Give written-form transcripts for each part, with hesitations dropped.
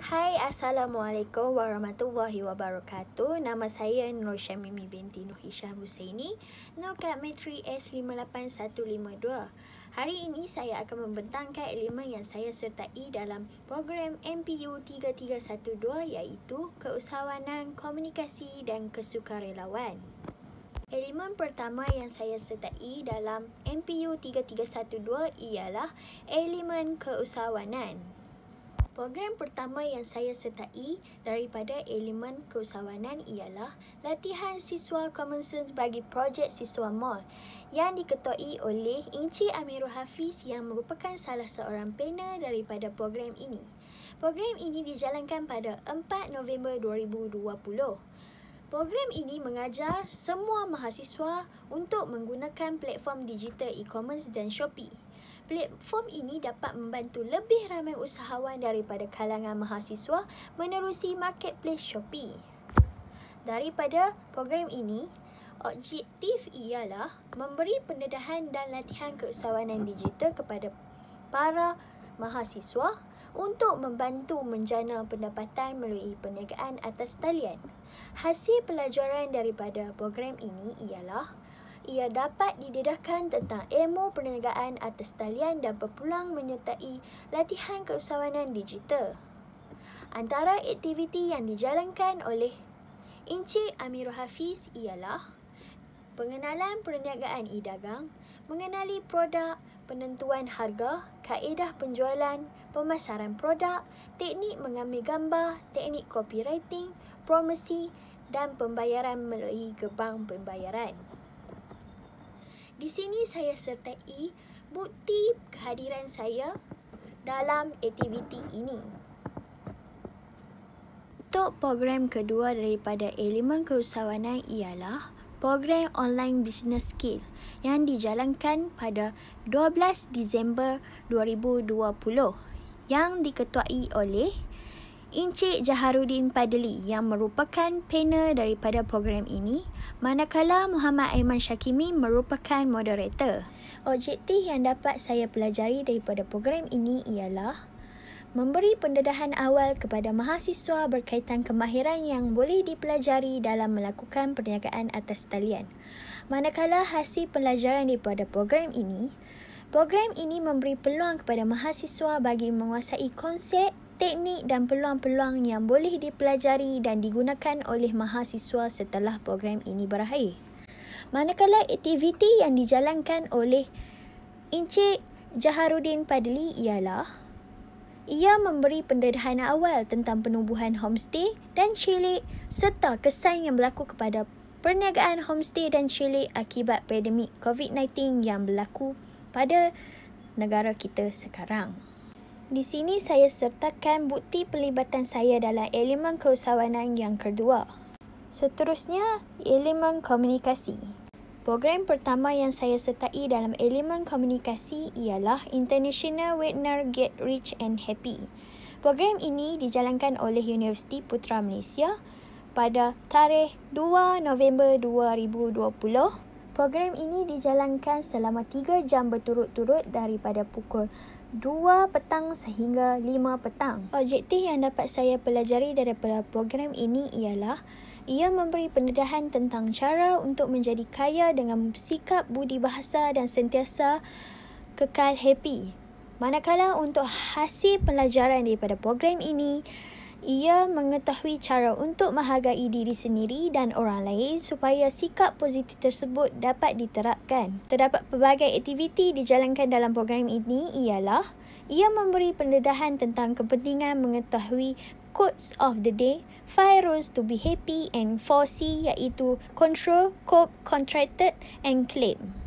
Hai, Assalamualaikum warahmatullahi wabarakatuh. Nama saya Nur Syamimi binti Nur Hisham Husaini, Nokat Metri S58152. Hari ini saya akan membentangkan elemen yang saya sertai dalam program MPU 3312 iaitu Keusahawanan, Komunikasi dan Kesukarelawan. Elemen pertama yang saya sertai dalam MPU 3312 ialah elemen keusahawanan. Program pertama yang saya sertai daripada elemen keusahawanan ialah latihan siswa Common Sense bagi projek Siswa Mall yang diketuai oleh Encik Amirul Hafiz yang merupakan salah seorang panel daripada program ini. Program ini dijalankan pada 4 November 2020. Program ini mengajar semua mahasiswa untuk menggunakan platform digital e-commerce dan Shopee. Platform ini dapat membantu lebih ramai usahawan daripada kalangan mahasiswa menerusi marketplace Shopee. Daripada program ini, objektif ialah memberi pendedahan dan latihan keusahawanan digital kepada para mahasiswa untuk membantu menjana pendapatan melalui perniagaan atas talian. Hasil pelajaran daripada program ini ialah ia dapat didedahkan tentang ilmu perniagaan atas talian dan berpulang menyertai latihan keusahawanan digital. Antara aktiviti yang dijalankan oleh Encik Amirul Hafiz ialah pengenalan perniagaan e-dagang, mengenali produk, penentuan harga, kaedah penjualan, pemasaran produk, teknik mengambil gambar, teknik copywriting, promosi dan pembayaran melalui gerbang pembayaran. Di sini saya sertai bukti kehadiran saya dalam aktiviti ini. Untuk program kedua daripada elemen keusahawanan ialah program online business skill yang dijalankan pada 12 Disember 2020 yang diketuai oleh Encik Jaharuddin Padli yang merupakan panel daripada program ini, manakala Muhammad Aiman Syakimi merupakan moderator. Objektif yang dapat saya pelajari daripada program ini ialah memberi pendedahan awal kepada mahasiswa berkaitan kemahiran yang boleh dipelajari dalam melakukan perniagaan atas talian. Manakala hasil pelajaran daripada program ini memberi peluang kepada mahasiswa bagi menguasai konsep, teknik dan peluang-peluang yang boleh dipelajari dan digunakan oleh mahasiswa setelah program ini berakhir. Manakala aktiviti yang dijalankan oleh Encik Jaharuddin Padli ialah ia memberi pendedahan awal tentang penubuhan homestay dan chalet serta kesan yang berlaku kepada perniagaan homestay dan chalet akibat pandemik COVID-19 yang berlaku pada negara kita sekarang. Di sini saya sertakan bukti pelibatan saya dalam elemen keusahawanan yang kedua. Seterusnya, elemen komunikasi. Program pertama yang saya sertai dalam elemen komunikasi ialah International Webinar Get Rich and Happy. Program ini dijalankan oleh Universiti Putra Malaysia pada tarikh 2 November 2020. Program ini dijalankan selama 3 jam berturut-turut daripada pukul 2 petang sehingga 5 petang. Objektif yang dapat saya pelajari daripada program ini ialah ia memberi pendedahan tentang cara untuk menjadi kaya dengan sikap budi bahasa dan sentiasa kekal happy. Manakala untuk hasil pelajaran daripada program ini, ia mengetahui cara untuk menghargai diri sendiri dan orang lain supaya sikap positif tersebut dapat diterapkan. Terdapat pelbagai aktiviti dijalankan dalam program ini ialah ia memberi pendedahan tentang kepentingan mengetahui quotes of the day, 5 rules to be happy and 4C iaitu control, cope, contracted and claim.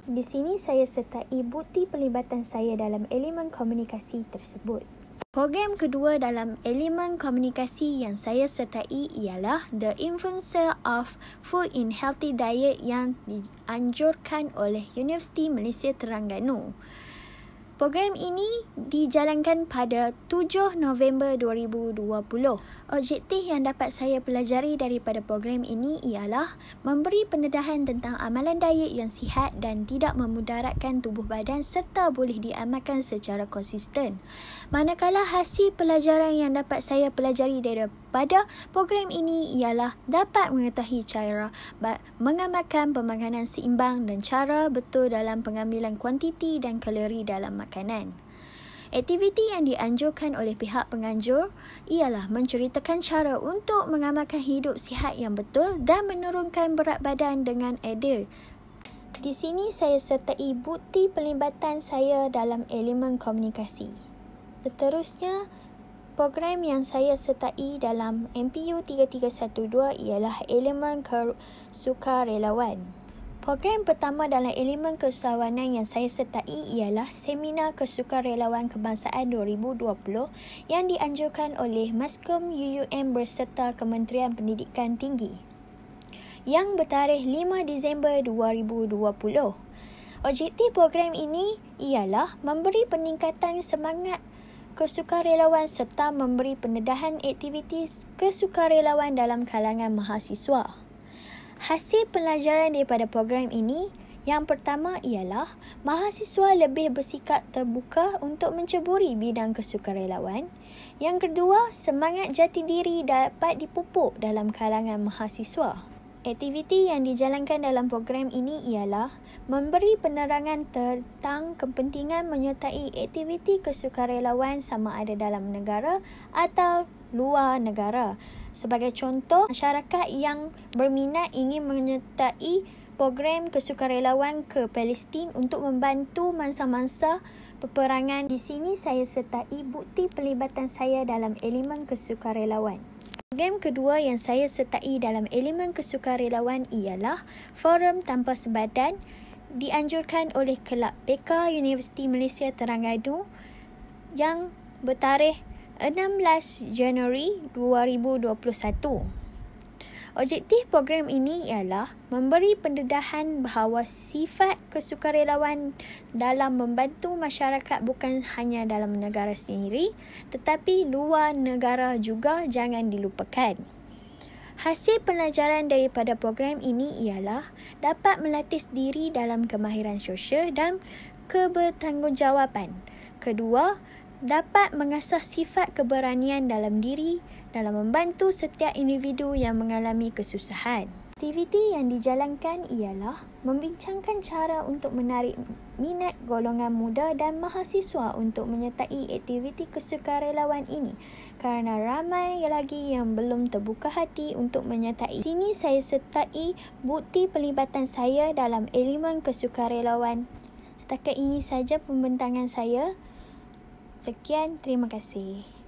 Di sini saya sertai bukti pelibatan saya dalam elemen komunikasi tersebut. Program kedua dalam elemen komunikasi yang saya sertai ialah The Influencer of Food in Healthy Diet yang dianjurkan oleh Universiti Malaysia Terengganu. Program ini dijalankan pada 7 November 2020. Objektif yang dapat saya pelajari daripada program ini ialah memberi pendedahan tentang amalan diet yang sihat dan tidak memudaratkan tubuh badan serta boleh diamalkan secara konsisten. Manakala hasil pelajaran yang dapat saya pelajari daripada program ini ialah dapat mengetahui cara mengamalkan pemakanan seimbang dan cara betul dalam pengambilan kuantiti dan kalori dalam makanan. Aktiviti yang dianjurkan oleh pihak penganjur ialah menceritakan cara untuk mengamalkan hidup sihat yang betul dan menurunkan berat badan dengan adil. Di sini saya sertai bukti pelibatan saya dalam elemen komunikasi. Seterusnya, program yang saya sertai dalam MPU 3312 ialah elemen kesukarelawan. Program pertama dalam elemen keusahawanan yang saya sertai ialah Seminar Kesukarelawan Kebangsaan 2020 yang dianjurkan oleh Maskom UUM berserta Kementerian Pendidikan Tinggi yang bertarikh 5 Disember 2020. Objektif program ini ialah memberi peningkatan semangat kesukarelawan serta memberi pendedahan aktiviti kesukarelawan dalam kalangan mahasiswa. Hasil pelajaran daripada program ini, yang pertama ialah mahasiswa lebih bersikap terbuka untuk menceburi bidang kesukarelawan. Yang kedua, semangat jati diri dapat dipupuk dalam kalangan mahasiswa. Aktiviti yang dijalankan dalam program ini ialah memberi penerangan tentang kepentingan menyertai aktiviti kesukarelawan sama ada dalam negara atau luar negara. Sebagai contoh, masyarakat yang berminat ingin menyertai program kesukarelawan ke Palestin untuk membantu mangsa-mangsa peperangan. Di sini saya sertai bukti pelibatan saya dalam elemen kesukarelawan. Program kedua yang saya sertai dalam elemen kesukarelawan ialah Forum Tanpa Sebadan dianjurkan oleh Kelab Beka Universiti Malaysia Terengganu yang bertarikh 16 Januari 2021. Objektif program ini ialah memberi pendedahan bahawa sifat kesukarelawan dalam membantu masyarakat bukan hanya dalam negara sendiri tetapi luar negara juga jangan dilupakan. Hasil pelajaran daripada program ini ialah dapat melatih diri dalam kemahiran sosial dan kebertanggungjawaban. Kedua, dapat mengasah sifat keberanian dalam diri dalam membantu setiap individu yang mengalami kesusahan. Aktiviti yang dijalankan ialah membincangkan cara untuk menarik minat golongan muda dan mahasiswa untuk menyertai aktiviti kesukarelawan ini kerana ramai lagi yang belum terbuka hati untuk menyertai. Sini saya sertai bukti pelibatan saya dalam elemen kesukarelawan. Setakat ini saja pembentangan saya. Sekian, terima kasih.